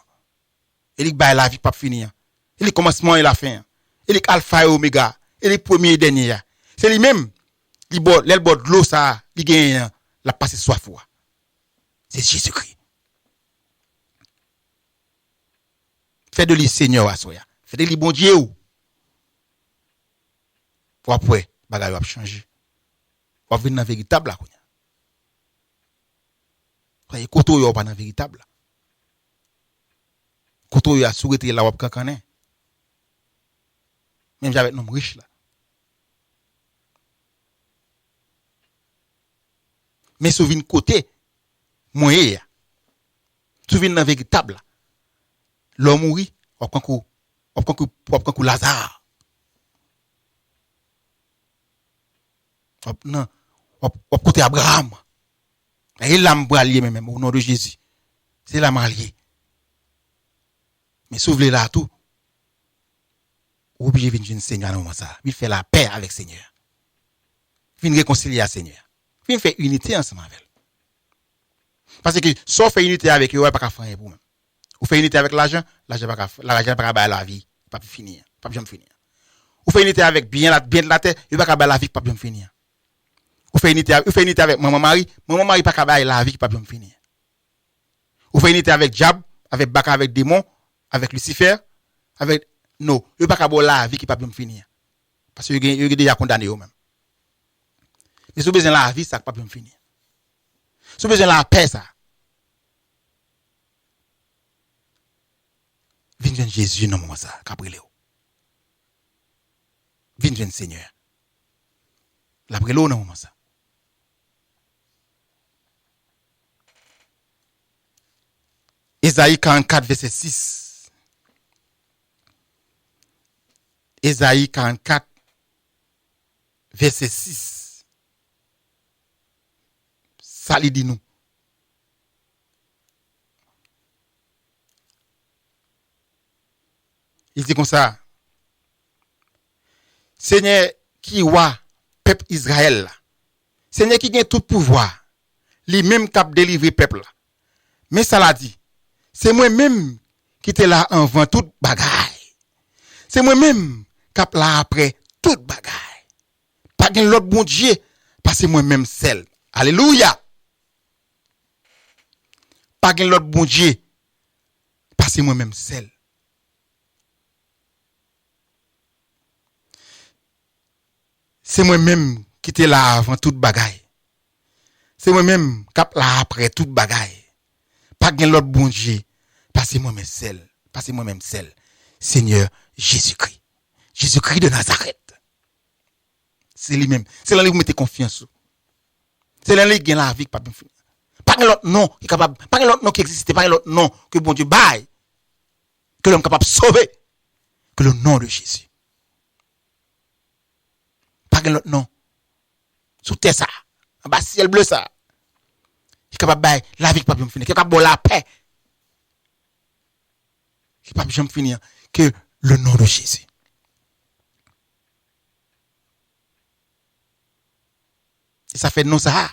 S4: Il est la vie pas finir. Il est commencement et la fin. Il est alpha et oméga. Il est premier et dernier. C'est lui-même. Il boit de l'eau ça, il gagne la passe soif. C'est Jésus-Christ. Fais de lui Seigneur à soi. Fais de lui bon Dieu. Pour après, bagay va changer. Pour venir dans véritable là. Soyez koto yo pas dans véritable. Koto yo a souhaité la wap kankané. Même j'avais un homme riche là. Mais souvin côté moyen. Souvin dans véritable. L'homme mourit, op kankou Lazare. Op côté Abraham. Et l'âme bralier même au nom de Jésus. C'est l'âme allié. Mais s'ouvre là tout. Obligé de venir Seigneur dans moment ça. Il fait la paix avec Seigneur. Vient réconcilier à Seigneur. Vient faire unité ensemble avec. Parce que sauf faire unité avec eux, pas faire pour même. Ou faire unité avec l'argent pas ba la vie, pas finir, pas jamais finir. Ou faire unité avec bien de la terre, il pas ba la vie, pas jamais finir. Ou faire unité avec maman Marie pas ba la vie, pas jamais finir. Ou faire unité avec diable, avec Baka, avec démon, avec Lucifer, avec non, il pas ba la vie qui pas jamais finir. Parce que il déjà condamné eux même. Mais si vous besoin la vie, ça pas bien finir. Si vous besoin la paix, ça. Viens Jésus dans moment ça, Gabriel. Viens Seigneur. La brelo dans moment ça. Ésaïe 44 verset 6. Ésaïe 44, verset 6. Ça lui dit nous. Il dit comme ça. Seigneur qui roi peuple Israël là. Seigneur qui gagne tout pouvoir. Lui-même qui a délivré peuple là. Mais ça l'a dit. C'est moi-même qui était là avant toute bagaille. C'est moi-même qui a là après toute bagaille. Pas de l'autre bon Dieu, parce que moi-même seul. Alléluia. Pas de l'autre bon Dieu, parce que moi-même seul. C'est moi-même qui était là avant toute bagaille. C'est moi-même qui a là après toute bagaille. Pas de l'autre bon Dieu, parce que moi-même seul. Parce que moi-même seul. Seigneur Jésus-Christ. Jésus-Christ de Nazareth. C'est lui-même. C'est là où vous mettez confiance. C'est là où il y a la vie. Pas l'autre nom qui est capable. Pas l'autre nom qui existe. Pas l'autre nom que bon Dieu baille. Que l'homme est capable de sauver. Que le nom de Jésus. Pas l'autre nom. Sous terre ça. En bas ciel bleu ça. Qui est capable de bailler la vie qui pas bien finir. Qui est capable de la paix. Qui n'est pas bien finir. Que le nom de Jésus. Et ça fait non ça.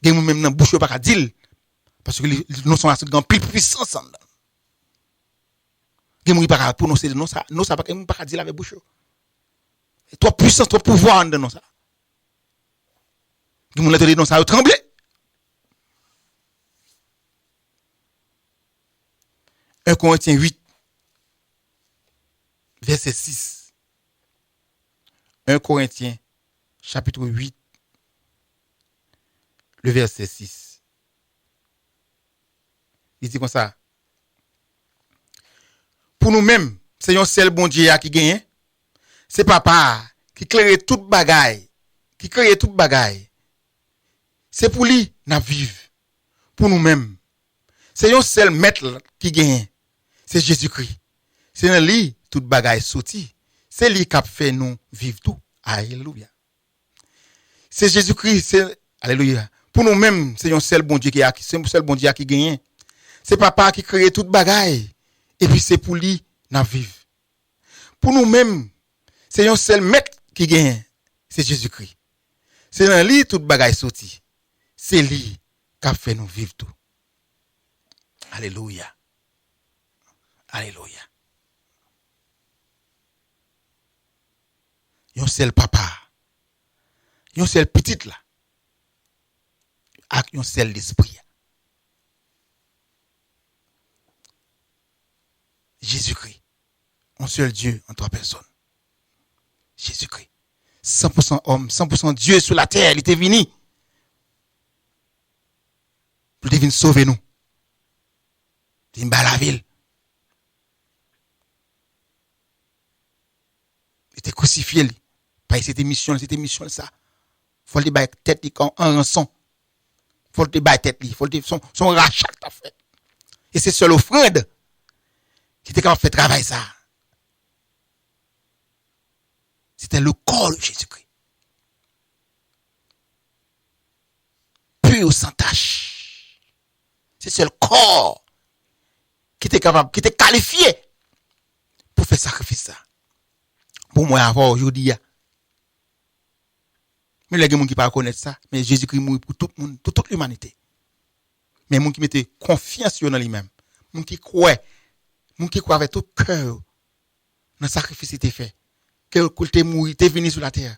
S4: Gen même dans bouche pas dire parce que les noms sont assez grand plus puissance ensemble. Gen moun pas prononcer non ça pas dire avec bouche. Et toi puissance, toi pouvoir dans non ça. Gen moun la dire non ça trembler. Un Corinthiens 8 verset 6. 1 Corinthiens chapitre 8 le verset 6. Il dit comme ça. Pour nous-mêmes, c'est un seul bon Dieu qui gagne. C'est papa qui crée toute bagaille. Qui crée toute bagaille. C'est pour lui n'a vivre. Pour nous-mêmes. C'est un seul maître qui gagne. C'est Jésus-Christ. C'est dans lui toute bagaille sorti. C'est lui qui a fait nous vivre tout. Alléluia. C'est Jésus-Christ. C'est alléluia. Pour nous-mêmes, c'est un seul bon Dieu qui a, c'est un seul bon Dieu qui gagne. C'est papa qui crée toute bagaille. Et puis c'est pour lui, n'a vivre. Pour nous-mêmes, c'est un seul maître qui gagne. C'est Jésus-Christ. C'est dans lui toute bagaille sorti. C'est lui qui a fait nous vivre tout. Alléluia. Alléluia. Un seul papa. Un seul petit là. Avec un seul d'esprit. Jésus-Christ. Un seul Dieu en trois personnes. Jésus-Christ. 100% homme, 100% Dieu sur la terre. Il était venu. Pour venir sauver nous. Il bat la ville. Il était crucifié. Pas c'était mission ça. Faut le battre tête en rançon. Faut te battre tête li, faut te son rachat t'a fait. Et c'est seule offrande qui était capable de faire travail ça. C'était le corps de Jésus-Christ. Pur sans tache. C'est seul corps qui était capable, qui était qualifié pour faire sacrifice ça. Pour moi avoir aujourd'hui. Mais les gens qui ne pas connaître ça, mais Jésus-Christ mourit pour tout le monde, pour toute l'humanité. Mais les gens qui mettaient confiance dans lui-même, les gens qui croient avec tout cœur dans le sacrifice qui était fait, qu'il était mort, il était venu sur la terre,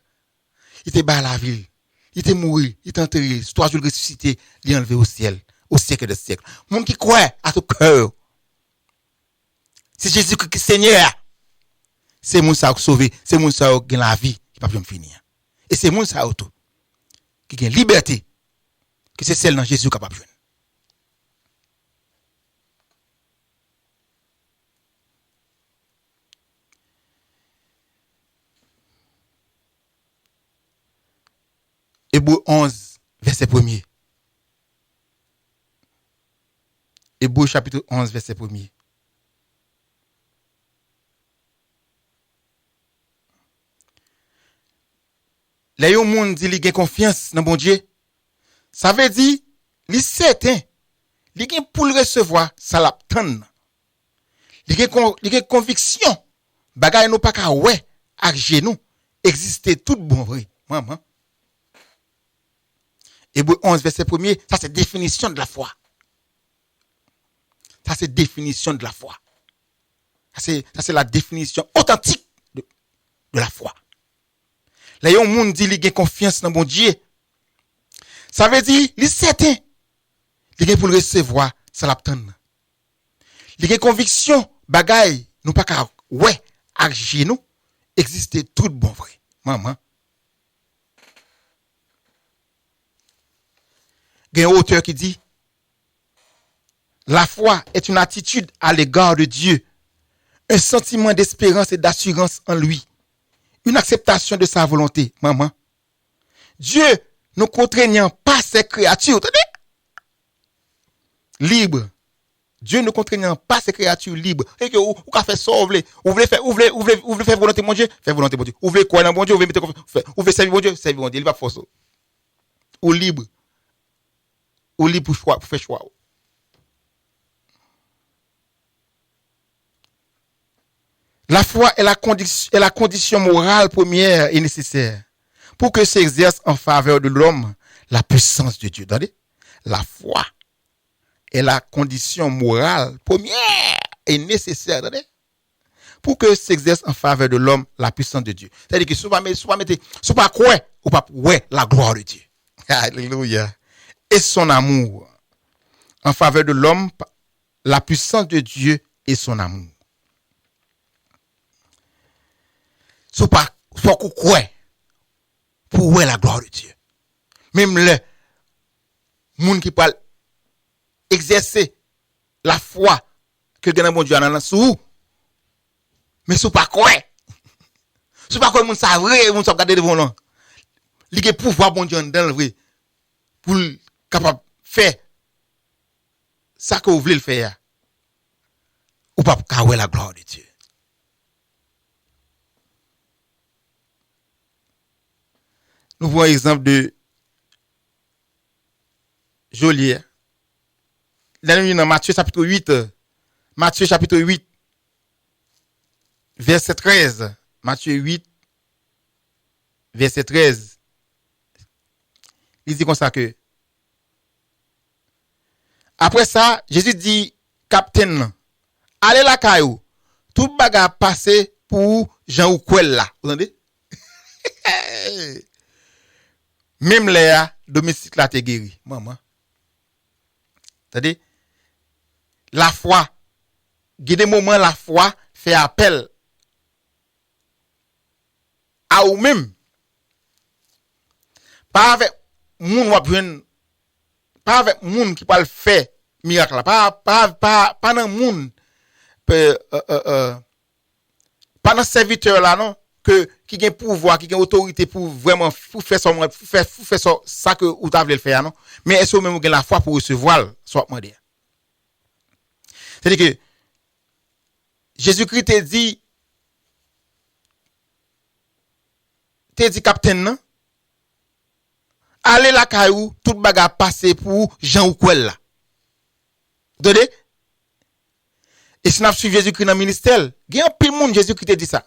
S4: il était bas à la ville, il était mort, il était enterré, 3 jours ressuscité, il est enlevé au ciel, au siècle des siècles. Les gens qui croient à tout cœur, c'est Jésus-Christ qui est Seigneur. C'est les gens qui sont sauvés, c'est les gens qui ont la vie, qui ne peuvent pas finir. Et c'est moun sa auto qui a liberté que c'est celle dans Jésus capable de jouer. Hébreux 11 verset 1er. Hébreux chapitre 11 verset 1er. les yon moun dit li gen confiance dans bon Dieu, ça veut dire li certain, li gen pour le recevoir, ça l'a tande. Li gen conviction, bagay nou pa ka ouais ak genou, exister tout bon vrai. Maman. Hébreux 11 verset 1er, ça c'est définition de la foi. Ça c'est définition de la foi. Ça c'est la définition authentique de la foi. Là yon moun dit li gen confiance dans bon Dieu. Ça veut dire li certain. Li gen pour le recevoir, ça l'a tande. Li gen conviction, bagay nou pa ka ouais ak genou, exister tout bon vrai. Maman. Il y a un auteur qui dit la foi est une attitude à l'égard de Dieu, un sentiment d'espérance et d'assurance en lui, une acceptation de sa volonté. Maman. Dieu ne contraignant pas ses créatures, libres. Dieu ne contraignant pas ses créatures libres. Et que ou ka fait ça ou voulez faire volonté de mon Dieu, faire volonté de mon Dieu. Ou voulez quoi dans mon Dieu, ou voulez servir mon Dieu, servir mon Dieu, il va forcer. Ou libre. Ou libre pour faire choix. La foi est la condition morale première et nécessaire pour que s'exerce en faveur de l'homme la puissance de Dieu. Attendez? La foi est la condition morale première et nécessaire, attendez? Pour que s'exerce en faveur de l'homme la puissance de Dieu. C'est-à-dire que si vous pas quoi ou pas ouais la gloire de Dieu. Alléluia. Et son amour en faveur de l'homme, la puissance de Dieu et son amour. Sou pas quoi pour ouais la gloire de Dieu. Même le monde qui parle exercer la foi que le bon Dieu a dans sou. Mais sou pas quoi. Sou pas quoi moun sa vrai, moun sa regarder devant non. Li gen pouvoir bon Dieu dans le vrai pour capable faire ça que vous voulez le faire. Ou pas ka ouais la gloire de Dieu. Nous voyons l'exemple de Joliet. Dans Matthieu chapitre 8. Matthieu chapitre 8. Verset 13. Matthieu 8. Verset 13. Il dit comme ça que. Après ça, Jésus dit, capitaine, allez la caillou. Tout bagarre passé pour Jean ou Kouel là. Vous entendez? Même Léa, domestique là, t'es guéri. Maman. C'est-à-dire, la foi, il y a des moments, la foi fait appel à vous-même. Pas avec moun wap pas avec moun qui peut le faire miracle là. Pas dans moun pas dans serviteur là non que qui gagne pouvoir, qui gagne autorité pour vraiment pour faire ça que ou t'avez le faire non. Mais est-ce que même gagne la foi pour recevoir soit demander. C'est-à-dire que Jésus-Christ te dit capitaine non. Allez la caillou, tout bagarre passer pour Jean ou Kouel là. Vous entendez? Et si nous suivons Jésus-Christ dans le ministère, il y a un peu de monde Jésus-Christ te dit ça.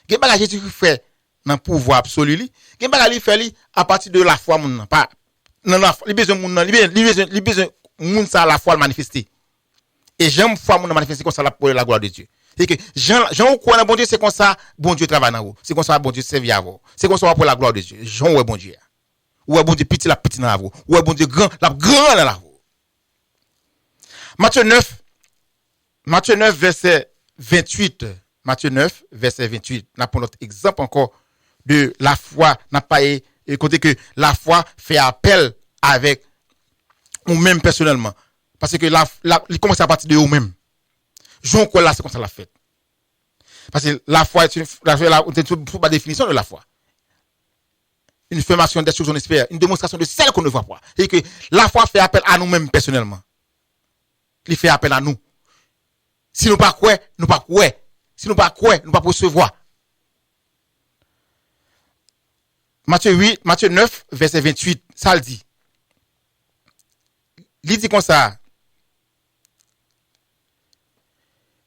S4: Il y a pas Jésus-Christ fait dans le pouvoir absolu. Il y a pas lui fait à partir de la foi moun pas non il besoin moun il besoin moun ça la foi manifester. Et j'aime foi moun manifester comme ça pour la gloire de Dieu. C'est que Jean ou Kouel bon Dieu c'est comme ça bon Dieu travaille dans vous. C'est comme ça bon Dieu servir à vous. C'est comme ça pour la gloire de Dieu. Jean ou bon Dieu. Ou est bon Dieu petit la petit dans la vous. Ou est bon Dieu grand la grand dans la vous. Matthieu 9 verset 28. Matthieu 9 verset 28. N'a pour notre exemple encore de la foi n'a pas côté que la foi fait appel avec ou même personnellement parce que il commence à partir de vous même. Jean quoi là c'est comme ça la fête. Parce que la foi est une définition de la foi. Une affirmation des choses qu'on espère, une démonstration de celle qu'on ne voit pas. Et que la foi fait appel à nous-mêmes personnellement. Il fait appel à nous. Si nous pas quoi, nous pas quoi. Si nous pas quoi, nous pas recevoir. Matthieu 9, verset 28, ça le dit. Il dit comme ça.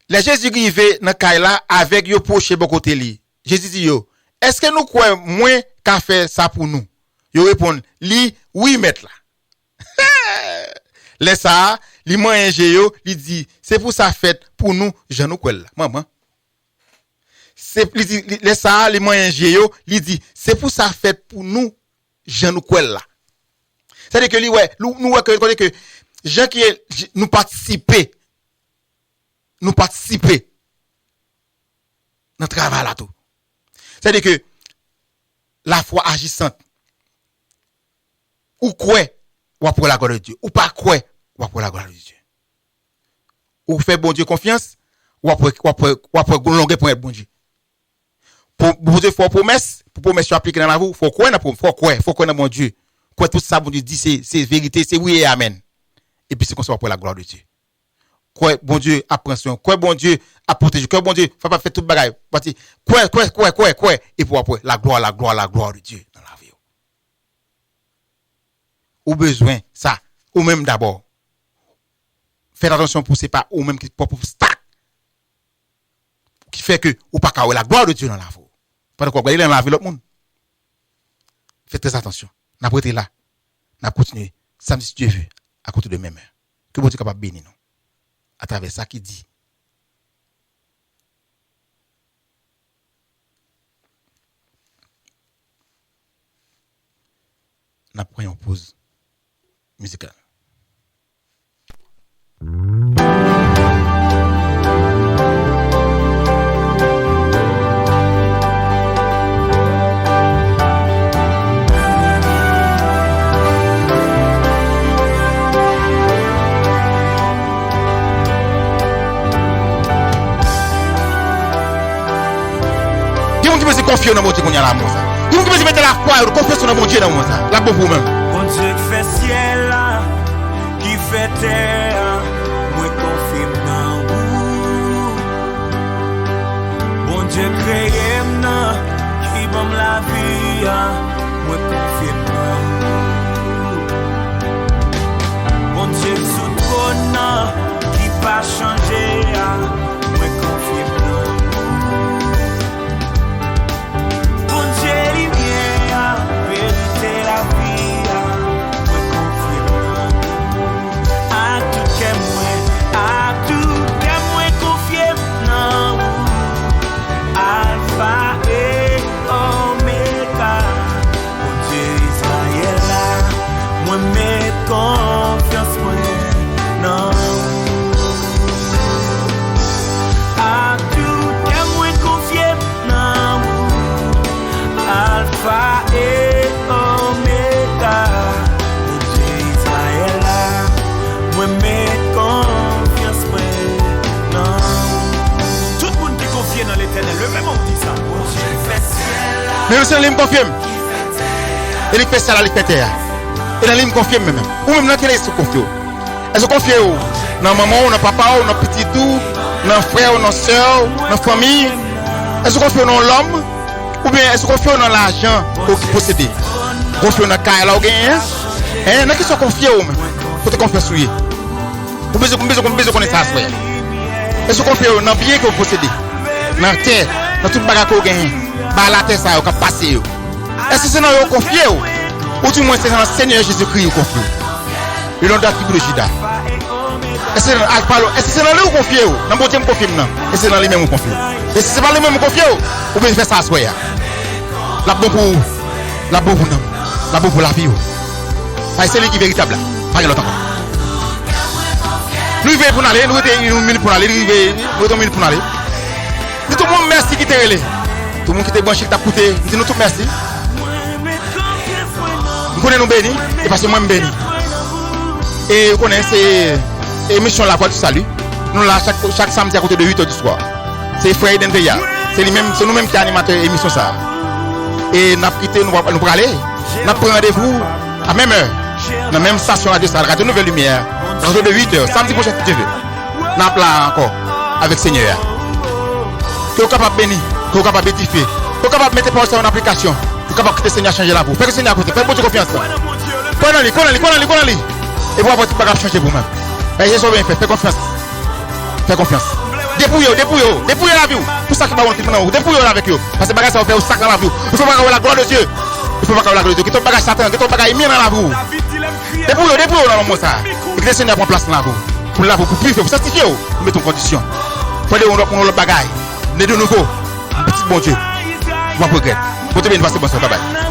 S4: Les Jésus arrivé dans Kaila avec yo poche bon côté li. Jésus dit yo, est-ce que nous croyons moins qu'à faire ça pour nous? Yo répond, li oui maître là. Laisse ça, li mange yo, li dit, c'est pour ça fait pour nous, je nous crois là. Maman. C'est li dit laisse ça, li mange yo, li dit, c'est pour ça fait pour nous, je nous crois là. C'est-à-dire que lui ouais, nous ouais que gens qui nous participer dans le travail là tout. C'est-à-dire que la foi agissante ou quoi ou pour la gloire de Dieu ou pas quoi ou pour la gloire de Dieu. Ou fait bon Dieu confiance ou après longue pour être bon Dieu. Pour vous faire promesse, pour promesse appliquer dans la vie, faut quoi dans mon Dieu. Quoi tout ça bon Dieu dit c'est vérité, c'est oui et amen. Et puis c'est comme ça pour la gloire de Dieu. Quoi bon Dieu apprend soin, quoi bon Dieu a protégé, quoi bon Dieu faut pas faire tout bagaille. Quoi et pour après la gloire de Dieu dans la vie. Ou besoin ça, ou même d'abord. Faites attention pour c'est pas ou même qui pour stack qui fait que ou pas la gloire de Dieu dans la vie. Pas de quoi regarder dans la vie l'autre monde. Faites très attention. N'a pas été là. N'a continué samedi si Dieu veut à côté de même heure. Que bon Dieu capable bénir nous à travers ça qui dit. N'a pris une pause musicale. Confier dans mon Dieu qu'on y a l'amour ça. Il faut que vous mettez la foi, confiance dans mon Dieu dans moi ça. La bon pour même.
S12: Bon Dieu qui fait ciel là, qui fait terre, moi confirme dans vous. Bon Dieu créé moi, qui donne la vie, moi confirme dans vous. Bon Dieu sous trône qui pas changer, moi confirme dans vous. Confiance moi non à tout est moins confié non Alpha et Omega Dieu Israël moi mets confiance moi non tout le monde qui confie dans l'Éternel le même on dit ça Dieu fait ciel
S4: mais le Seigneur me confirme et il fait ça la terre. Et là, il me confie même. Ou même dans quel est-ce que confie? Est-ce que confie dans maman, dans papa, dans petit tout, dans frère, dans soeur, dans famille? Est-ce que confie dans l'homme? Ou bien est-ce que confie dans l'argent pour posséder? Confie dans le cas là où gagne? Hein? Dans qui sont confiés ou même? Pour te confier sur lui. Vous besoin connaître ça, frère. Est-ce que confie dans bien que vous possédez? Dans la terre, dans toute bagarre que vous gagnez? Bah la terre ça, vous pouvez passer. Est-ce que c'est dans vous confier? Ou du moins c'est dans le Seigneur Jésus-Christ qu'on confie. Le nom de la tribu de Juda. Est-ce que c'est dans lui qu'on confie? Dans mon Dieu me confie non. Et c'est dans lui même qu'on confie. Et si c'est pas lui même qu'on confie, ou bien faire ça à soi. La bon pour nous. La bon pour la vie. C'est lui qui est véritable. Pas de l'autre. Nous veillons pour aller, nous avons une minute pour aller, nous avons une minute pour aller. Dis tout le monde merci qui t'a relé. Tout le monde qui t'a branché, qui t'a coûté, dis-nous tout merci. Vous connaissez nous bénis, et parce que moi je bénis. Et vous connaissez l'émission La Voix du Salut. Nous là chaque samedi à côté de 8h du soir. C'est Frère Denveya. C'est nous-mêmes qui animateurs l'émission ça. Et nous allons aller. Nous prenons rendez-vous à même heure. Dans la même station radio Radio Nouvelle Lumière. À côté de 8h. Samedi prochain si tu veux. Nous allons là encore avec Seigneur. Que vous êtes capable de bénir, que vous êtes capable d'édifier, que vous êtes capable de mettre par en application. Vous capable de Seigneur changer la vie. Faites que Seigneur à côté. Faites votre confiance. Connais-les. Et vous avez pas changer vous-même. Et Jésus bien fait. Faites confiance. Faites confiance. Dépouillez la vie. Pour ça qui va vous dépouillez avec eux. Parce que bagage ça va faire au sac dans la vie. Il faut pas avoir la gloire de Dieu. Il faut pas avoir la gloire de Dieu. Qui ton bagage Satan, qui ton bagage mis dans la vie. Dépouillez dans le monde ça. Et que le Seigneur prend place dans la vie. Pour la vie, pour purifier, pour sanctifier, pour mettre en condition. Prenez le bagage. Né de nouveau. Petit bon Dieu. On va progresser. Pour te bien passer bon soir. Bye bye.